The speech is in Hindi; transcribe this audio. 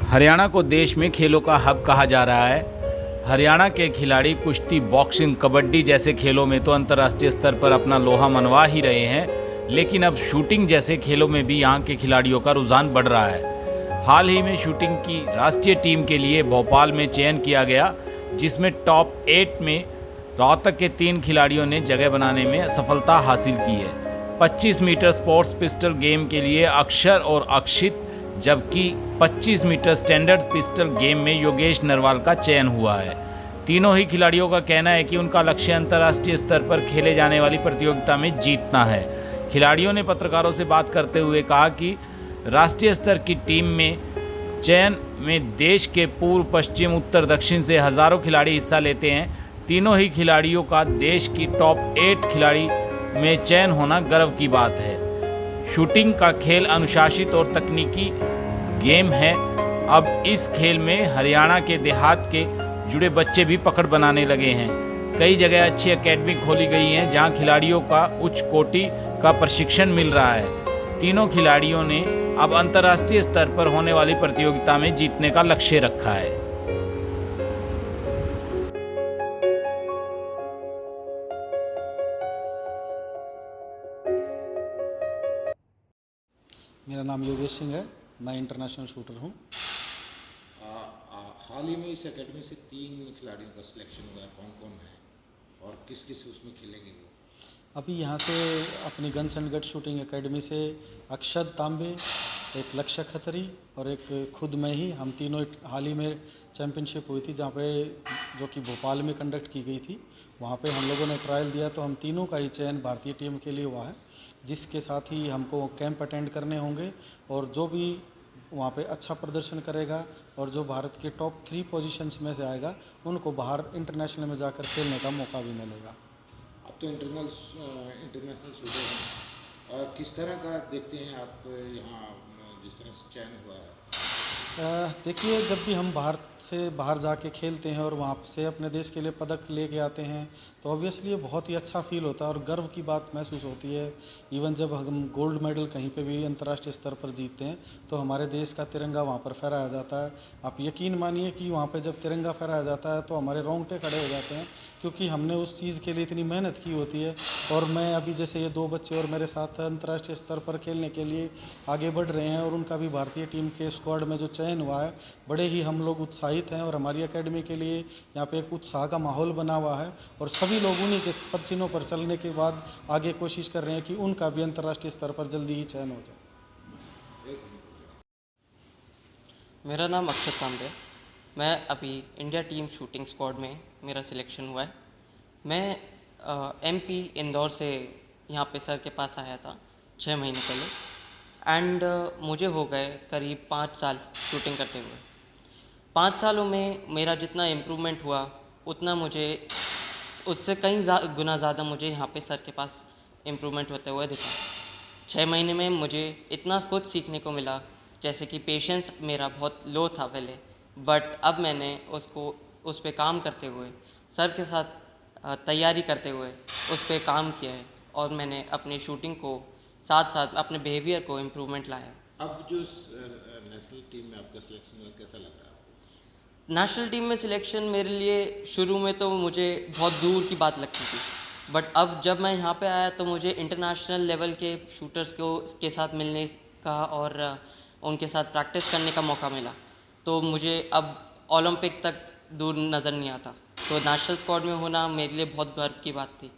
हरियाणा को देश में खेलों का हब कहा जा रहा है। हरियाणा के खिलाड़ी कुश्ती, बॉक्सिंग, कबड्डी जैसे खेलों में तो अंतर्राष्ट्रीय स्तर पर अपना लोहा मनवा ही रहे हैं, लेकिन अब शूटिंग जैसे खेलों में भी यहाँ के खिलाड़ियों का रुझान बढ़ रहा है। हाल ही में शूटिंग की राष्ट्रीय टीम के लिए भोपाल में चयन किया गया, जिसमें टॉप 8 में रोहतक के 3 खिलाड़ियों ने जगह बनाने में सफलता हासिल की है। 25 मीटर स्पोर्ट्स पिस्टल गेम के लिए अक्षर और अक्षित, जबकि 25 मीटर स्टैंडर्ड पिस्टल गेम में योगेश नरवाल का चयन हुआ है। तीनों ही खिलाड़ियों का कहना है कि उनका लक्ष्य अंतर्राष्ट्रीय स्तर पर खेले जाने वाली प्रतियोगिता में जीतना है। खिलाड़ियों ने पत्रकारों से बात करते हुए कहा कि राष्ट्रीय स्तर की टीम में चयन में देश के पूर्व, पश्चिम, उत्तर, दक्षिण से हज़ारों खिलाड़ी हिस्सा लेते हैं। तीनों ही खिलाड़ियों का देश की टॉप 8 खिलाड़ी में चयन होना गर्व की बात है। शूटिंग का खेल अनुशासित और तकनीकी गेम है। अब इस खेल में हरियाणा के देहात के जुड़े बच्चे भी पकड़ बनाने लगे हैं। कई जगह अच्छी एकेडमी खोली गई हैं, जहां खिलाड़ियों का उच्च कोटि का प्रशिक्षण मिल रहा है। तीनों खिलाड़ियों ने अब अंतर्राष्ट्रीय स्तर पर होने वाली प्रतियोगिता में जीतने का लक्ष्य रखा है। मेरा नाम योगेश सिंह है। मैं इंटरनेशनल शूटर हूँ। हाल ही में इस एकेडमी से 3 खिलाड़ियों का सिलेक्शन हुआ है। कौन कौन है और किस किस उसमें खेलेंगे वो? अभी यहाँ से अपनी guns and guts shooting academy से अक्षत तांबे, एक लक्ष्य खत्री और एक खुद मैं ही, हम तीनों हाल ही में चैम्पियनशिप हुई थी जहाँ पे, जो कि भोपाल में कंडक्ट की गई थी, वहाँ पे हम लोगों ने ट्रायल दिया तो हम तीनों का ही चयन भारतीय टीम के लिए हुआ है, जिसके साथ ही हमको कैंप अटेंड करने होंगे और जो भी वहाँ पे अच्छा प्रदर्शन करेगा और जो भारत के टॉप 3 पोजीशंस में से आएगा, उनको बाहर इंटरनेशनल में जाकर खेलने का मौका भी मिलेगा। आप तो इंटरनेशनल शूटर हैं, किस तरह का देखते हैं आप यहाँ जिस तरह से चयन हुआ है? देखिए, जब भी हम भारत से बाहर जाके खेलते हैं और वहाँ से अपने देश के लिए पदक लेके आते हैं तो ऑब्वियसली ये बहुत ही अच्छा फील होता है और गर्व की बात महसूस होती है। इवन जब हम गोल्ड मेडल कहीं पे भी अंतर्राष्ट्रीय स्तर पर जीतते हैं तो हमारे देश का तिरंगा वहाँ पर फहराया जाता है। आप यकीन मानिए कि वहाँ पे जब तिरंगा फहराया जाता है तो हमारे रोंगटे खड़े हो जाते हैं, क्योंकि हमने उस चीज़ के लिए इतनी मेहनत की होती है। और मैं अभी जैसे ये 2 बच्चे और मेरे साथ अंतर्राष्ट्रीय स्तर पर खेलने के लिए आगे बढ़ रहे हैं और उनका भी भारतीय टीम के स्क्वाड में जो चयन हुआ है, बड़े ही हम लोग उत्साहित हैं और हमारी एकेडमी के लिए यहाँ पे एक उत्साह का माहौल बना हुआ है और सभी लोग उन्हीं के पसीनों पर चलने के बाद आगे कोशिश कर रहे हैं कि उनका भी अंतर्राष्ट्रीय स्तर पर जल्दी ही चयन हो जाए। मेरा नाम अक्षत तांबे। मैं अभी इंडिया टीम शूटिंग स्क्वाड में मेरा सिलेक्शन हुआ है। मैं एमपी इंदौर से यहाँ पे सर के पास आया था 6 महीने पहले एंड मुझे हो गए करीब 5 साल शूटिंग करते हुए। 5 सालों में मेरा जितना इम्प्रूवमेंट हुआ उतना मुझे उससे कई गुना ज़्यादा मुझे यहाँ पे सर के पास इम्प्रूवमेंट होते हुए दिखा। 6 महीने में मुझे इतना कुछ सीखने को मिला, जैसे कि पेशेंस मेरा बहुत लो था पहले, बट अब मैंने उस पे काम करते हुए, सर के साथ तैयारी करते हुए उस पे काम किया है और मैंने अपनी शूटिंग को साथ साथ अपने बिहेवियर को इम्प्रूवमेंट लाया। अब जो नेशनल टीम में आपका सिलेक्शन हुआ, कैसा लग रहा है आपको? नेशनल टीम में सिलेक्शन मेरे लिए शुरू में तो मुझे बहुत दूर की बात लगती थी, बट अब जब मैं यहाँ पे आया तो मुझे इंटरनेशनल लेवल के शूटर्स के साथ मिलने का और उनके साथ प्रैक्टिस करने का मौका मिला, तो मुझे अब ओलंपिक तक दूर नज़र नहीं आता। तो नेशनल स्क्वाड में होना मेरे लिए बहुत गर्व की बात थी।